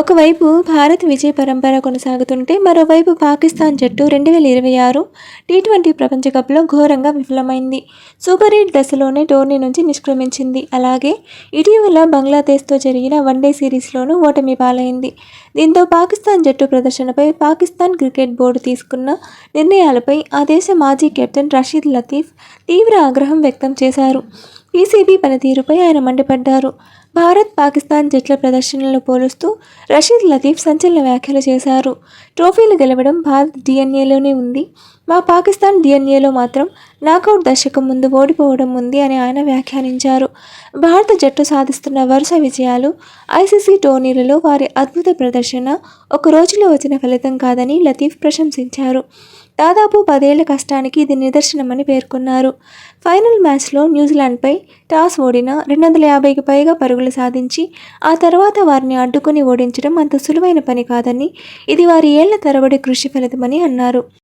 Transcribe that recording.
ఒకవైపు భారత్ విజయ పరంపర కొనసాగుతుంటే మరోవైపు పాకిస్తాన్ జట్టు 2026 టీ20 ప్రపంచ కప్లో ఘోరంగా విఫలమైంది. సూపర్ 8 దశలోనే టోర్నీ నుంచి నిష్క్రమించింది. అలాగే ఇటీవల బంగ్లాదేశ్తో జరిగిన వన్డే సిరీస్లోనూ ఓటమి పాలైంది. దీంతో పాకిస్తాన్ జట్టు ప్రదర్శనపై పాకిస్తాన్ క్రికెట్ బోర్డు తీసుకున్న నిర్ణయాలపై ఆ దేశ మాజీ కెప్టెన్ రషీద్ లతీఫ్ తీవ్ర ఆగ్రహం వ్యక్తం చేశారు. పీసీబీ పనితీరుపై ఆయన మండిపడ్డారు. భారత్, పాకిస్తాన్ జట్ల ప్రదర్శనలను పోలుస్తూ రషీద్ లతీఫ్ సంచలన వ్యాఖ్యలు చేశారు. ట్రోఫీలు గెలవడం భారత్ డీఎన్ఏలోనే ఉంది. మా పాకిస్తాన్ డీఎన్ఏలో మాత్రం నాకౌట్ దశకం ముందు ఓడిపోవడం ఉంది అని ఆయన వ్యాఖ్యానించారు. భారత జట్టు సాధిస్తున్న వరుస విజయాలు, ఐసీసీ టోర్నీలలో వారి అద్భుత ప్రదర్శన ఒక రోజులో వచ్చిన ఫలితం కాదని లతీఫ్ ప్రశంసించారు. దాదాపు 10 ఏళ్ల కష్టానికి ఇది నిదర్శనమని పేర్కొన్నారు. ఫైనల్ మ్యాచ్లో న్యూజిలాండ్పై టాస్ ఓడిన 250కి పైగా పరుగులు సాధించి ఆ తర్వాత వారిని అడ్డుకుని ఓడించడం అంత సులువైన పని కాదని, ఇది వారి ఏళ్ల తరబడి కృషి ఫలితమని అన్నారు.